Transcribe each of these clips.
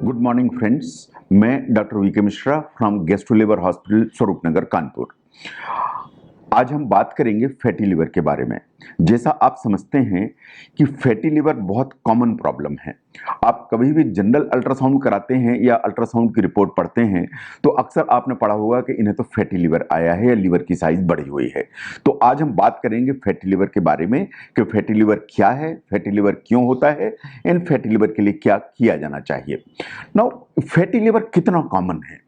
Good morning friends, मैं doctor V के Mishra from gastro liver hospital स्वरूप नगर कानपुर। आज हम बात करेंगे फैटी लिवर के बारे में। जैसा आप समझते हैं कि फैटी लिवर बहुत कॉमन प्रॉब्लम है। आप कभी भी जनरल अल्ट्रासाउंड कराते हैं या अल्ट्रासाउंड की रिपोर्ट पढ़ते हैं तो अक्सर आपने पढ़ा होगा कि इन्हें तो फैटी लिवर आया है या लिवर की साइज बढ़ी हुई है। तो आज हम बात करेंगे फैटी लिवर के बारे में कि फैटी लिवर क्या है, फैटी लिवर क्यों होता है, एंड फैटी लिवर के लिए क्या किया जाना चाहिए। नाउ फैटी लिवर कितना कॉमन है?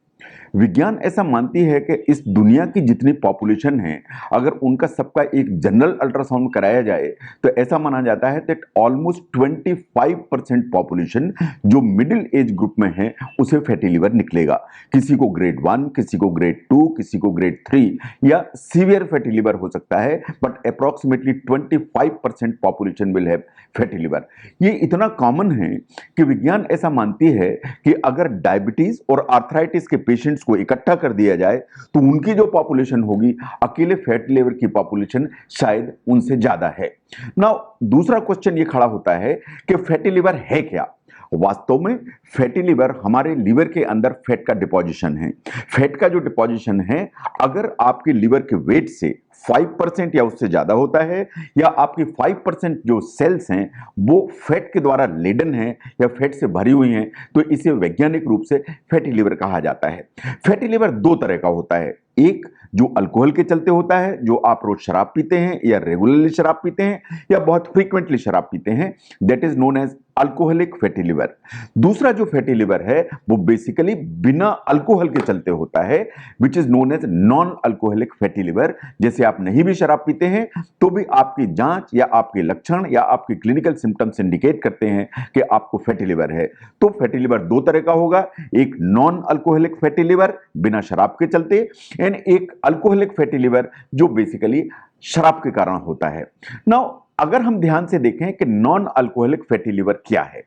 विज्ञान ऐसा मानती है कि इस दुनिया की जितनी पॉपुलेशन है, अगर उनका सबका एक जनरल अल्ट्रासाउंड कराया जाए तो ऐसा माना जाता है दैट ऑलमोस्ट 25% पॉपुलेशन जो मिडिल एज ग्रुप में है उसे फैटी लिवर निकलेगा। किसी को ग्रेड 1, किसी को ग्रेड 2, किसी को ग्रेड 3 या सीवियर फैटी लिवर हो सकता है, but approximately 25% population will have fatty liver. ये इतना कॉमन है कि विज्ञान ऐसा मानती है कि अगर डायबिटीज और आर्थराइटिस के पेशेंट्स को इकट्ठा कर दिया जाए तो उनकी जो पॉपुलेशन होगी, अकेले फैटी लिवर की पॉपुलेशन शायद उनसे ज्यादा है। नाउ दूसरा क्वेश्चन ये खड़ा होता है कि फैटी लिवर है क्या? वास्तव में फैटी लिवर हमारे लिवर के अंदर फैट का डिपोजिशन है। फैट का जो डिपोजिशन है, अगर आपके लिवर के वेट से 5% या उससे ज्यादा होता है या आपकी 5% जो सेल्स हैं वो फैट के द्वारा लेडन है या फैट से भरी हुई हैं, तो इसे वैज्ञानिक रूप से फैटी लिवर कहा जाता है। फैटी लिवर दो तरह का होता है। एक जो अल्कोहल के चलते होता है, जो आप रोज शराब पीते हैं या रेगुलरली शराब पीते हैं या बहुत फ्रीक्वेंटली शराब पीते हैं, that is known as alcoholic fatty liver. दूसरा जो फैटी लिवर है वो बेसिकली बिना अल्कोहल के चलते होता है, which is known as non alcoholic fatty liver. जैसे आप नहीं भी शराब पीते हैं तो भी आपकी जांच या आपके लक्षण या आपके क्लिनिकल सिम्टम्स इंडिकेट करते हैं कि आपको फैटी लिवर है। तो फैटी लिवर दो तरह का होगा, एक नॉन अल्कोहलिक फैटी लिवर बिना शराब के चलते, एंड एक अल्कोहलिक फैटी लिवर जो बेसिकली शराब के कारण होता है। नाउ अगर हम ध्यान से देखें कि नॉन अल्कोहलिक फैटी लिवर क्या है,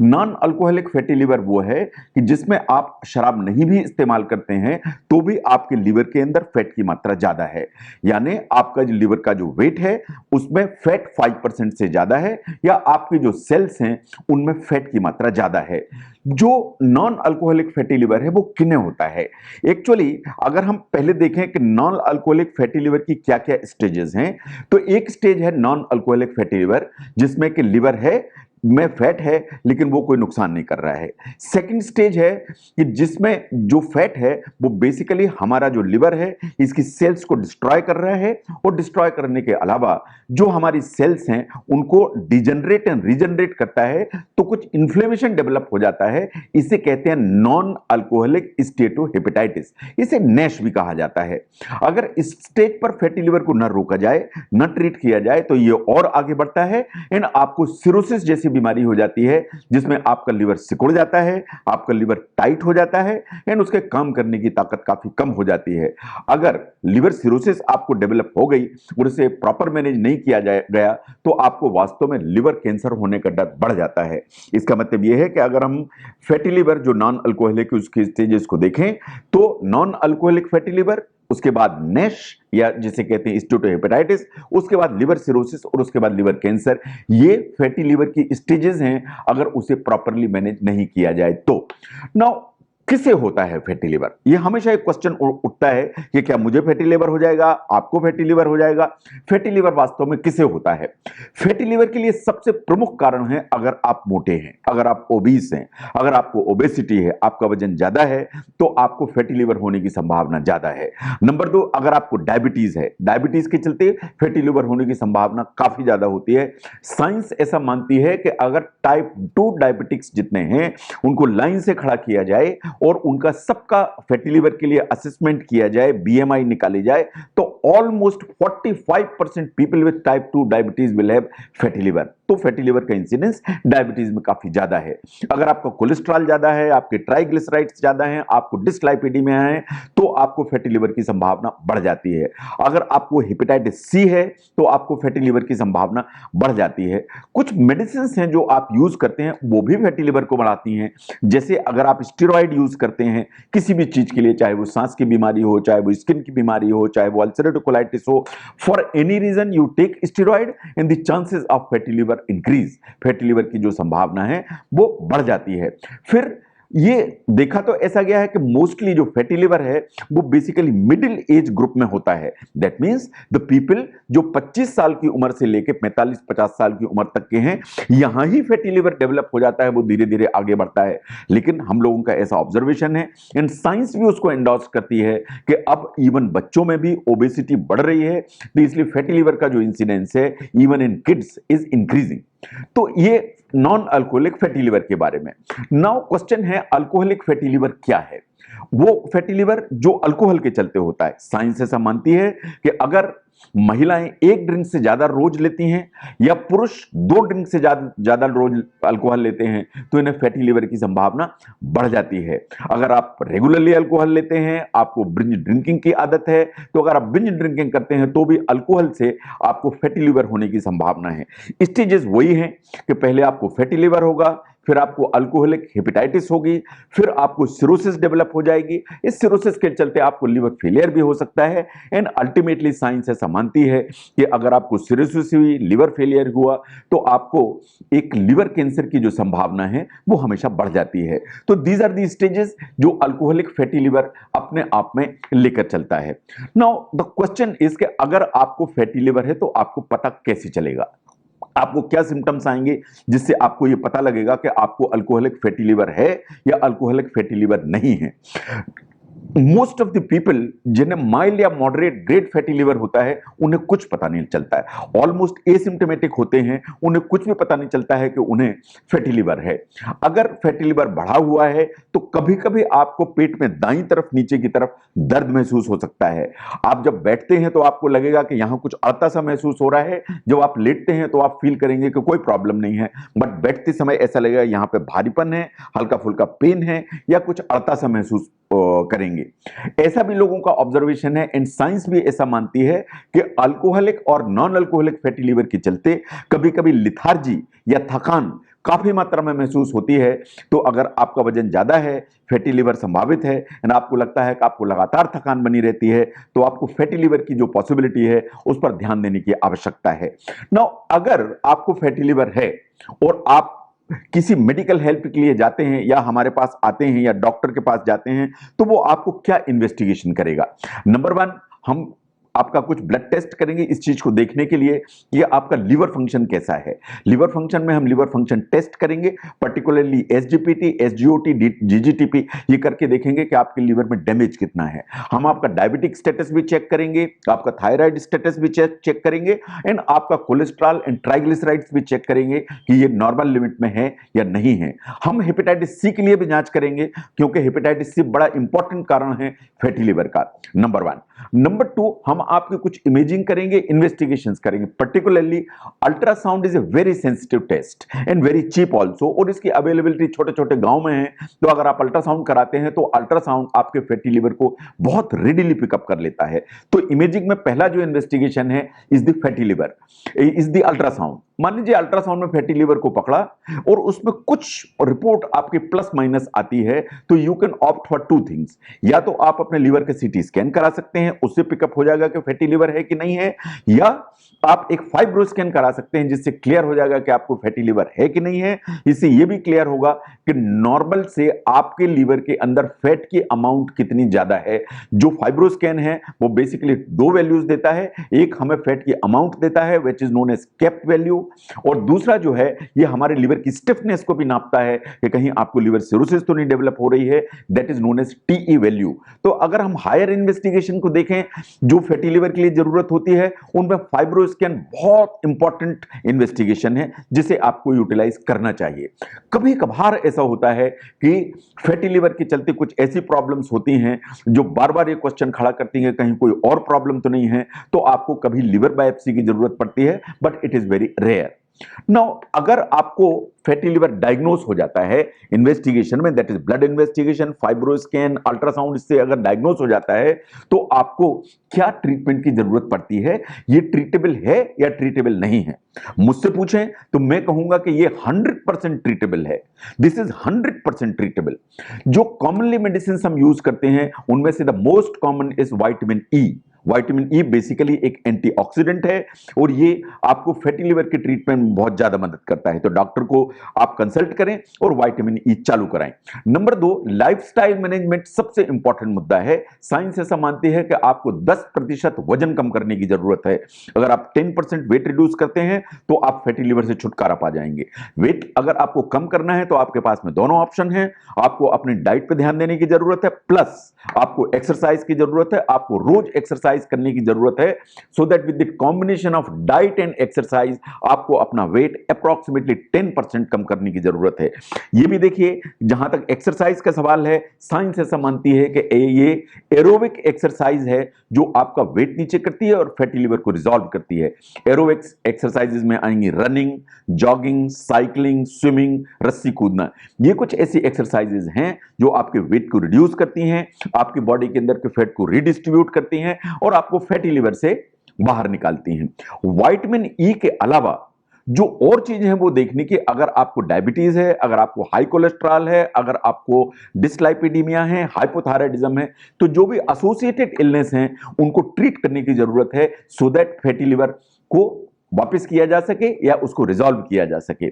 नॉन अल्कोहलिक फैटी लिवर वो है कि जिसमें आप शराब नहीं भी इस्तेमाल करते हैं तो भी आपके लिवर के अंदर फैट की मात्रा ज्यादा है। यानी आपका जो लिवर का जो वेट है उसमें फैट 5% से ज्यादा है या आपकी जो सेल्स हैं उनमें फैट की मात्रा ज्यादा है। जो नॉन अल्कोहलिक फैटी लिवर है वो किन्हें होता है? एक्चुअली अगर हम पहले देखें कि नॉन अल्कोहलिक फैटी लिवर की क्या क्या स्टेजेस हैं, तो एक स्टेज है नॉन अल्कोहलिक फैटी लिवर जिसमें कि लिवर है में फैट है लेकिन वो कोई नुकसान नहीं कर रहा है। सेकंड स्टेज है कि जिसमें जो फैट है वो बेसिकली हमारा जो लिवर है इसकी सेल्स को डिस्ट्रॉय कर रहा है, और डिस्ट्रॉय करने के अलावा जो हमारी सेल्स हैं उनको डिजनरेट एंड रीजनरेट करता है, तो कुछ इन्फ्लेमेशन डेवलप हो जाता है। इसे कहते हैं नॉन अल्कोहलिक स्टेटोहेपेटाइटिस, इसे नैश भी कहा जाता है। अगर इस स्टेज पर फैटी लिवर को न रोका जाए, न ट्रीट किया जाए, तो ये और आगे बढ़ता है एंड आपको सिरोसिस जैसी बीमारी हो जाती है जिसमें आपका लिवर सिकुड़ जाता है, आपका लिवर टाइट हो जाता है एंड उसके काम करने की ताकत काफी कम हो जाती है। अगर लिवर सिरोसिस आपको डेवलप हो गई और इसे प्रॉपर मैनेज नहीं किया गया तो आपको वास्तव में लिवर कैंसर होने का डर बढ़ जाता है। इसका मतलब यह है कि अगर हम फैटी लिवर जो नॉन अल्कोहलिक उसके स्टेजेस को देखें तो नॉन अल्कोहलिक फैटी लिवर, उसके बाद नैश या जिसे कहते हैं स्टेटोहेपेटाइटिस, उसके बाद लिवर सिरोसिस और उसके बाद लिवर कैंसर, ये फैटी लिवर की स्टेजेस हैं अगर उसे प्रॉपरली मैनेज नहीं किया जाए तो। नाउ किसे होता है फैटी लिवर? ये हमेशा एक क्वेश्चन उठता है कि क्या मुझे फैटी लिवर हो जाएगा, आपको फैटी लिवर हो जाएगा? फैटी लिवर वास्तव में किसे होता है? फैटी लिवर के लिए सबसे प्रमुख कारण है अगर आप मोटे हैं, अगर आप ओबीस हैं, अगर आपको ओबेसिटी है, आपका वजन ज्यादा है तो आपको फैटी लिवर होने की संभावना ज्यादा है। नंबर 2, अगर आपको डायबिटीज है, डायबिटीज के चलते फैटी लिवर होने की संभावना काफी ज्यादा होती है। साइंस ऐसा मानती है कि अगर टाइप 2 डायबिटिक्स जितने हैं उनको लाइन से खड़ा किया जाए और उनका सबका फैटी लिवर के लिए असेसमेंट किया जाए, बीएमआई निकाली जाए, तो almost 45% people with type 2 diabetes will have fatty liver. तो फैटी लिवर का इंसिडेंस डायबिटीज में काफी ज्यादा है। अगर आपका कोलेस्ट्रॉल ज्यादा है, आपके ट्राइग्लिसराइड्स ज्यादा हैं, आपको डिसलाइपिडीमिया है, तो आपको फैटी लिवर की संभावना बढ़ जाती है। अगर आपको हेपेटाइटिस सी है तो आपको फैटी लिवर की संभावना बढ़ जाती है। कुछ मेडिसिन हैं जो आप यूज करते हैं वो भी फैटी लिवर को बढ़ाती हैं। जैसे अगर आप स्टेरॉइड यूज करते हैं किसी भी चीज के लिए, चाहे वो सांस की बीमारी हो, चाहे वो स्किन की बीमारी हो, चाहे वो अल्सरेटिव कोलाइटिस हो, for any reason you take steroid and the chances of fatty liver increase, fatty liver की जो संभावना है वो बढ़ जाती है। फिर ये देखा तो ऐसा गया है कि मोस्टली जो फैटी लिवर है वो बेसिकली मिडिल एज ग्रुप में होता है। दैट मींस द पीपल जो 25 साल की उम्र से लेकर 45-50 साल की उम्र तक के हैं, यहां ही फैटी लिवर डेवलप हो जाता है, वो धीरे धीरे आगे बढ़ता है। लेकिन हम लोगों का ऐसा ऑब्जर्वेशन है, एंड साइंस भी उसको एंडोर्स करती है कि अब इवन बच्चों में भी ओबेसिटी बढ़ रही है, तो इसलिए फैटी लिवर का जो इंसिडेंस है even in kids is increasing. तो ये नॉन अल्कोहलिक फैटी लिवर के बारे में। नाउ क्वेश्चन है अल्कोहलिक फैटी लिवर क्या है? वो फैटी लिवर जो अल्कोहल के चलते होता है। साइंस ऐसा मानती है कि अगर महिलाएं एक ड्रिंक से ज्यादा रोज लेती हैं या पुरुष 2 ड्रिंक से ज्यादा रोज अल्कोहल लेते हैं तो इन्हें फैटी लिवर की संभावना बढ़ जाती है। अगर आप रेगुलरली अल्कोहल लेते हैं, आपको बिंज ड्रिंकिंग की आदत है, तो अगर आप बिंज ड्रिंकिंग करते हैं तो भी अल्कोहल से आपको फैटी लिवर होने की संभावना है। स्टेजेस वही हैं कि पहले आपको फैटी लिवर होगा, फिर आपको अल्कोहलिक हेपेटाइटिस होगी, फिर आपको सिरोसिस डेवलप हो जाएगी। इस सिरोसिस के चलते आपको लिवर फेलियर भी हो सकता है। एंड अल्टीमेटली साइंस ऐसा मानती है कि अगर आपको सिरोसिस हुई, लिवर फेलियर हुआ, तो आपको एक लिवर कैंसर की जो संभावना है वो हमेशा बढ़ जाती है। तो दीज आर दी स्टेजेस जो अल्कोहलिक फैटी लिवर अपने आप में लेकर चलता है। नाउ द क्वेश्चन इज कि अगर आपको फैटी लिवर है तो आपको पता कैसे चलेगा? आपको क्या सिम्टम्स आएंगे जिससे आपको यह पता लगेगा कि आपको अल्कोहलिक फैटी लिवर है या अल्कोहलिक फैटी लिवर नहीं है? मोस्ट ऑफ द पीपल जिन्हें माइल्ड या मॉडरेट ग्रेड फैटी लिवर होता है उन्हें कुछ पता नहीं चलता है। ऑलमोस्ट एसिम्टोमेटिक होते हैं, उन्हें कुछ भी पता नहीं चलता है कि उन्हें फैटी लिवर है। अगर फैटी लिवर बढ़ा हुआ है तो कभी कभी आपको पेट में दाईं तरफ नीचे की तरफ दर्द महसूस हो सकता है। आप जब बैठते हैं तो आपको लगेगा कि यहां कुछ अड़ता सा महसूस हो रहा है। जब आप लेटते हैं तो आप फील करेंगे कि कोई प्रॉब्लम नहीं है, बट बैठते समय ऐसा लगेगा यहां पे भारीपन है, हल्का फुल्का पेन है या कुछ अड़ता सा महसूस करेंगे। ऐसा भी लोगों का ऑब्जर्वेशन है। एंड साइंस भी ऐसा मानती है कि अल्कोहलिक और नॉन अल्कोहलिक फैटी लिवर के चलते कभी कभी लिथार्जी या थकान काफी मात्रा में महसूस होती है। तो अगर आपका वजन ज्यादा है, फैटी लिवर संभावित है, एंड आपको लगता है कि आपको लगातार थकान बनी रहती है, तो आपको फैटी लिवर की जो पॉसिबिलिटी है उस पर ध्यान देने की आवश्यकता है। नाउ अगर आपको फैटी लिवर है और आप किसी मेडिकल हेल्प के लिए जाते हैं या हमारे पास आते हैं या डॉक्टर के पास जाते हैं, तो वो आपको क्या इन्वेस्टिगेशन करेगा? नंबर 1, हम आपका कुछ ब्लड टेस्ट करेंगे इस चीज को देखने के लिए कि आपका लिवर फंक्शन कैसा है। लिवर फंक्शन में हम लिवर फंक्शन टेस्ट करेंगे, पर्टिकुलरली एसजीपीटी, एसजीओटी, जीजीटीपी, ये करके देखेंगे कि आपके लिवर में डैमेज कितना है। हम आपका डायबिटिक स्टेटस भी चेक करेंगे, आपका थायराइड स्टेटस भी चेक करेंगे, एंड आपका कोलेस्ट्रॉल एंड ट्राइग्लिसराइड्स भी चेक करेंगे कि ये नॉर्मल लिमिट में है या नहीं है। हम हेपेटाइटिस सी के लिए भी जांच करेंगे क्योंकि हेपेटाइटिस सी बड़ा इंपॉर्टेंट कारण है फैटी लिवर का। नंबर 1। नंबर 2, हम आपके कुछ इमेजिंग करेंगे, इन्वेस्टिगेशंस करेंगे। Particularly ultrasound is a very sensitive test and very cheap also, और इसकी अवेलेबिलिटी छोटे छोटे गांव में है। तो अगर आप अल्ट्रासाउंड कराते हैं तो अल्ट्रासाउंड आपके फैटी लिवर को बहुत रेडिली पिकअप कर लेता है। तो इमेजिंग में पहला जो इन्वेस्टिगेशन है is the fatty liver, is the ultrasound. मान लीजिए अल्ट्रासाउंड में फैटी लिवर को पकड़ा और उसमें कुछ रिपोर्ट आपके प्लस माइनस आती है, तो you can opt for 2 things. या तो आप अपने लिवर के सीटी स्कैन करा सकते हैं, उससे पिकअप हो जाएगा कि फैटी लिवर है कि नहीं है, या आप एक फाइब्रो स्कैन करा सकते हैं जिससे क्लियर हो जाएगा कि आपको फैटी लिवर है कि नहीं है। इससे यह भी क्लियर होगा कि नॉर्मल से आपके लिवर के अंदर फैट की अमाउंट कितनी ज्यादा है। जो फाइब्रो स्कैन है वो बेसिकली 2 वैल्यूज देता है, एक हमें फैट की अमाउंट देता है विच इज नोन एज केप्ट वैल्यू, और दूसरा जो है ये हमारे लिवर की स्टिफनेस को भी नापता है कि कहीं आपको लिवर सिरोसिस तो नहीं डेवलप हो रही है, that is known as TE value. तो अगर हम हायर इन्वेस्टिगेशन को देखें जो फैटी लिवर के लिए जरूरत होती है, उनमें फाइब्रो स्कैन बहुत इंपॉर्टेंट इन्वेस्टिगेशन है जिसे आपको यूटिलाइज करना चाहिए। कभी कभार ऐसा होता है कि फैटी लिवर के चलते कुछ ऐसी प्रॉब्लम्स होती हैं जो बार बार ये क्वेश्चन खड़ा करती हैं कहीं कोई और प्रॉब्लम तो नहीं है, तो आपको कभी लिवर बायोप्सी की जरूरत पड़ती है, but it is very rare. Now अगर आपको फैटी लिवर डायग्नोस हो जाता है इन्वेस्टिगेशन में, that is blood investigation, fibro scan, ultrasound, इससे अगर डायग्नोस हो जाता है तो आपको क्या ट्रीटमेंट की जरूरत पड़ती है, ये ट्रीटेबल है या ट्रीटेबल नहीं है। मुझसे पूछें तो मैं कहूंगा कि ये 100% ट्रीटेबल है। This is 100% treatable. जो कॉमनली मेडिसिन हम यूज करते हैं उनमें से the most common is vitamin E. Vitamin E basically एक एंटीऑक्सीडेंट है और ये आपको फैटी लिवर के ट्रीटमेंट में बहुत ज्यादा मदद करता है। तो डॉक्टर को आप कंसल्ट करें और विटामिन ई चालू कराएं। नंबर 2, लाइफस्टाइल मैनेजमेंट सबसे इंपॉर्टेंट मुद्दा है। साइंस ऐसा मानती है कि आपको 10% वजन कम करने की जरूरत है। अगर आप 10% वेट रिड्यूस करते हैं तो आप फैटी लिवर से छुटकारा पा जाएंगे। वेट अगर आपको कम करना है तो आपके पास में दोनों ऑप्शन हैं। आपको अपनी डाइट पे ध्यान देने की जरूरत है, प्लस आपको एक्सरसाइज की जरूरत है। आपको रोज एक्सरसाइज करने की जरूरत है, so that with the combination of diet and exercise आपको अपना वेट अप्रॉक्सीमेटली 10% कम करने की जरूरत है। ये भी देखिए, जहां तक एक्सरसाइज का सवाल है, साइंस ऐसा मानती है कि ये एरोबिक एक्सरसाइज है जो आपका वेट नीचे करती है और फैटी लिवर को रिजॉल्व करती है। एरोबिक एक्सरसाइजेज में आएंगी रनिंग, जॉगिंग, साइकिलिंग, स्विमिंग, रस्सी कूदना। ये कुछ ऐसी एक्सरसाइजेज हैं जो आपके वेट को रिड्यूस करती हैं, आपकी बॉडी के अंदर के फैट को रिडिस्ट्रीब्यूट करती हैं और आपको फैटी लिवर से बाहर निकालती हैं। विटामिन ई के अलावा जो और चीजें हैं वो देखने की, अगर आपको डायबिटीज है, अगर आपको हाई कोलेस्ट्रॉल है, अगर आपको डिसलाइपिडीमिया है, हाइपोथायराइडिज्म है, तो जो भी एसोसिएटेड इलनेस हैं उनको ट्रीट करने की जरूरत है, सो दैट फैटी लिवर को वापस किया जा सके या उसको रिजॉल्व किया जा सके।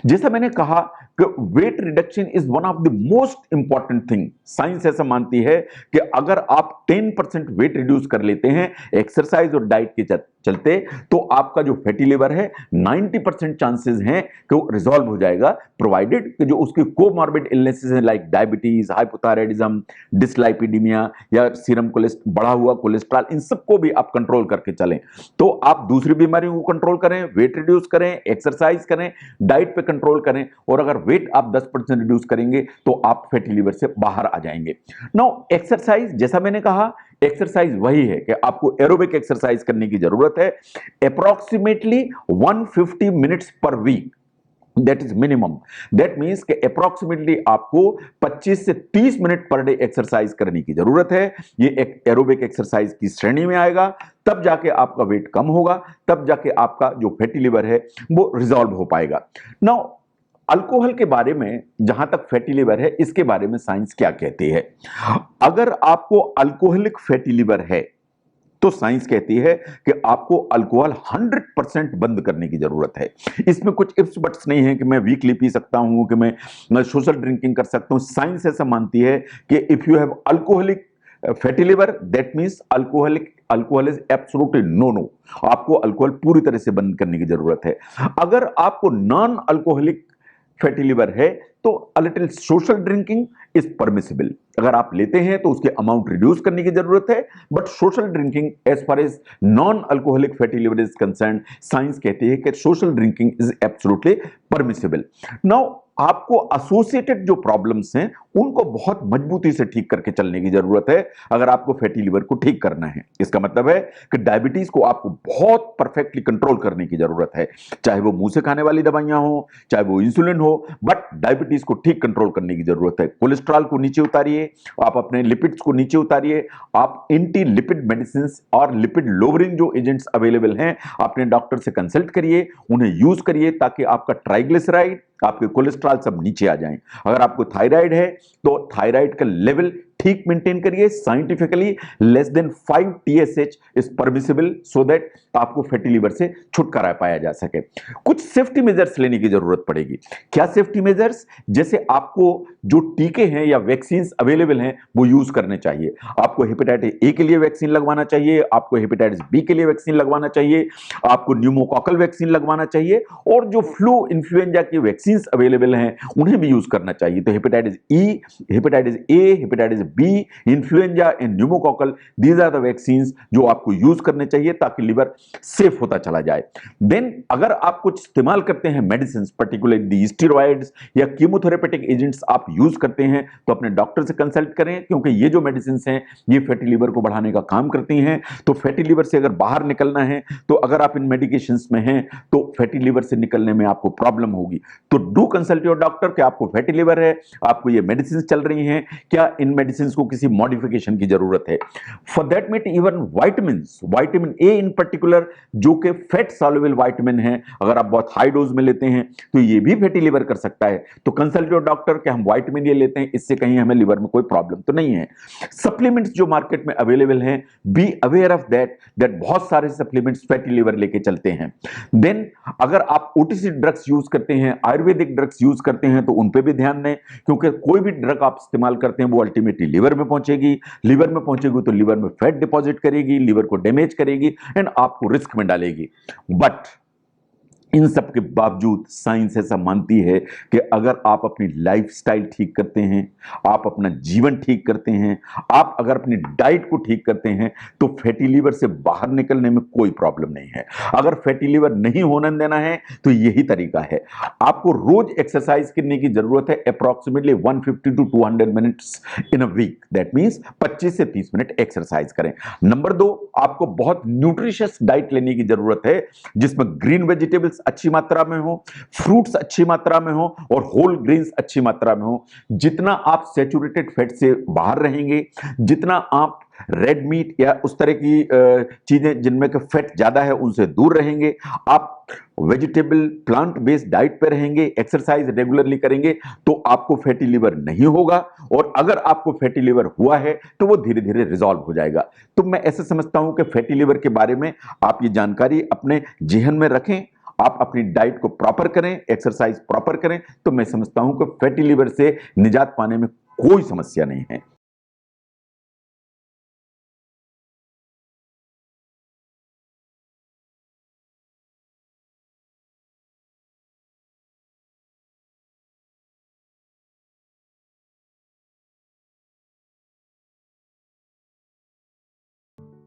जैसा मैंने कहा कि weight reduction is one of the most important thing. Science ऐसा मानती है कि अगर आप 10% वेट रिड्यूस कर लेते हैं एक्सरसाइज और डाइट के चलते, तो आपका जो फैटी लिवर है 90% चांसेस हैं कि वो रिजॉल्व हो जाएगा, प्रोवाइडेड कि जो उसके कोमॉर्बिड इलनेसेस हैं लाइक डायबिटीज, हाइपोथायराइडिज्म, डिसलाइपिडीमिया या सीरम बढ़ा हुआ कोलेस्ट्रॉल, इन सबको भी आप कंट्रोल करके चलें। तो आप दूसरी बीमारियों को कंट्रोल करें, वेट रिड्यूस करें, एक्सरसाइज करें, डाइट पे कंट्रोल करें, और अगर वेट आप 10% रिड्यूस करेंगे तो आप फैटी लिवर से बाहर आ जाएंगे। नाउ एक्सरसाइज, जैसा मैंने कहा, एक्सरसाइज वही है कि आपको एरोबिक एक्सरसाइज करने की जरूरत है, approximately 150 minutes per week, that is minimum. That means कि अप्रॉक्सीमेटली आपको 25 से 30 मिनट पर डे एक्सरसाइज करने की जरूरत है। ये एक एरोबिक एक्सरसाइज की श्रेणी में आएगा, तब जाके आपका वेट कम होगा, तब जाके आपका जो फैटी लिवर है वो रिजॉल्व हो पाएगा। नाउ अल्कोहल के बारे में, जहां तक फैटी लिवर है, इसके बारे में साइंस क्या कहती है? अगर आपको अल्कोहलिक फैटी लिवर है तो साइंस कहती है कि आपको अल्कोहल 100% बंद करने की जरूरत है। इसमें कुछ इफ्स बट्स नहीं है कि मैं वीकली पी सकता हूं, कि मैं सोशल ड्रिंकिंग कर सकता हूं। साइंस ऐसा मानती है कि if you have alcoholic fatty liver, that means alcohol is absolutely no. आपको अल्कोहल पूरी तरह से बंद करने की जरूरत है। अगर आपको नॉन अल्कोहलिक फैटी लिवर है तो a little social drinking is permissible. अगर आप लेते हैं तो उसके अमाउंट रिड्यूस करने की जरूरत है, but social drinking as far as non alcoholic fatty liver is concern, science कहती है कि social drinking is absolutely permissible. Now आपको एसोसिएटेड जो प्रॉब्लम्स हैं उनको बहुत मजबूती से ठीक करके चलने की जरूरत है अगर आपको फैटी लिवर को ठीक करना है। इसका मतलब है कि डायबिटीज को आपको बहुत परफेक्टली कंट्रोल करने की जरूरत है, चाहे वो मुंह से खाने वाली दवाइयां हो, चाहे वो इंसुलिन हो, बट डायबिटीज को ठीक कंट्रोल करने की जरूरत है। कोलेस्ट्रॉल को नीचे उतारिए, आप अपने लिपिड्स को नीचे उतारिए, आप एंटी लिपिड मेडिसिन और लिपिड लोवरिंग जो एजेंट्स अवेलेबल हैं अपने डॉक्टर से कंसल्ट करिए, उन्हें यूज करिए, ताकि आपका ट्राइग्लिसराइड, आपके कोलेस्ट्रॉल सब नीचे आ जाएं। अगर आपको थायराइड है तो थायराइड का लेवल ठीक मेंटेन करिए। Scientifically less than 5 TSH is permissible, so that आपको फैटी लिवर से छुटकारा पाया जा सके। कुछ सेफ्टी मेजर्स लेने की जरूरत पड़ेगी। क्या सेफ्टी मेजर्स? जैसे आपको जो टीके हैं या वैक्सीन अवेलेबल हैं वो यूज करने चाहिए। आपको हेपेटाइटिस ए के लिए वैक्सीन लगवाना चाहिए, आपको हेपेटाइटिस बी के लिए वैक्सीन लगवाना चाहिए, आपको न्यूमोकॉकल वैक्सीन लगवाना चाहिए, और जो फ्लू इन्फ्लुएंजा की वैक्सीन अवेलेबल हैं उन्हें भी यूज करना चाहिए। तो hepatitis E, hepatitis A, hepatitis B, influenza and pneumococcal, these are the vaccines जो आपको यूज करने चाहिए ताकि लिवर सेफ होता चला जाए। देन अगर आप कुछ इस्तेमाल करते हैं मेडिसिन, पर्टिकुलरली स्टेरॉइड्स या कीमोथेरेपेटिक एजेंट्स आप यूज करते हैं, तो अपने डॉक्टर से कंसल्ट करें, क्योंकि ये जो मेडिसिन हैं ये फैटी लिवर को बढ़ाने का काम करती हैं। तो फैटी लिवर से अगर बाहर निकलना है, तो अगर आप इन मेडिकेशंस में हैं तो फैटी लिवर से निकलने में आपको प्रॉब्लम होगी। तो डू कंसल्ट योर डॉक्टर कि आपको फैटी लिवर है, आपको ये मेडिसिन चल रही हैं, क्या इन मेडिसिन मेडिसिन को किसी मॉडिफिकेशन की जरूरत है। For that meat even vitamin A in particular, जो कि फैट सॉल्युबल विटामिन है, अगर आप बहुत हाई डोज में लेते हैं तो ये भी फैटी लिवर कर सकता है। तो कंसल्ट योर डॉक्टर कि हम विटामिन ये लेते हैं, इससे कहीं हमें लिवर में कोई प्रॉब्लम तो नहीं है। सप्लीमेंट्स जो मार्केट में अवेलेबल हैं, बी अवेयर ऑफ दैट बहुत सारे सप्लीमेंट्स फैटी लिवर लेके चलते हैं। देन अगर आप ओटीसी ड्रग्स यूज करते हैं, आयुर्वेदिक ड्रग्स यूज करते हैं, तो उन पे भी ध्यान दें, क्योंकि कोई भी ड्रग आप इस्तेमाल करते हैं वो अल्टीमेटली लिवर में पहुंचेगी। लिवर में पहुंचेगी तो लिवर में फैट डिपॉजिट करेगी, लिवर को डैमेज करेगी एंड आपको रिस्क में डालेगी। बट इन सब के बावजूद साइंस ऐसा मानती है कि अगर आप अपनी लाइफस्टाइल ठीक करते हैं, आप अपना जीवन ठीक करते हैं, आप अगर अपनी डाइट को ठीक करते हैं, तो फैटी लिवर से बाहर निकलने में कोई प्रॉब्लम नहीं है। अगर फैटी लिवर नहीं होने देना है तो यही तरीका है। आपको रोज एक्सरसाइज करने की जरूरत है, approximately 150 to 200 minutes in a week. That means 25 से 30 मिनट एक्सरसाइज करें। नंबर 2, आपको बहुत न्यूट्रिशियस डाइट लेने की जरूरत है, जिसमें ग्रीन वेजिटेबल्स अच्छी मात्रा में हो, फ्रूट्स अच्छी मात्रा में हो और होल ग्रेन्स अच्छी मात्रा में हो। जितना आप सैचुरेटेड फैट से बाहर रहेंगे, जितना आप रेड मीट या उस तरह की चीजें जिनमें का फैट ज्यादा है उनसे दूर रहेंगे, आप वेजिटेबल प्लांट बेस्ड डाइट पे रहेंगे, एक्सरसाइज रेगुलरली करेंगे, तो आपको फैटी लिवर नहीं होगा। और अगर आपको फैटी लिवर हुआ है तो वो धीरे धीरे रिजॉल्व हो जाएगा। तो मैं ऐसे समझता हूं कि फैटी लिवर के बारे में आप ये जानकारी अपने जेहन में रखें, आप अपनी डाइट को प्रॉपर करें, एक्सरसाइज प्रॉपर करें, तो मैं समझता हूं कि फैटी लिवर से निजात पाने में कोई समस्या नहीं है।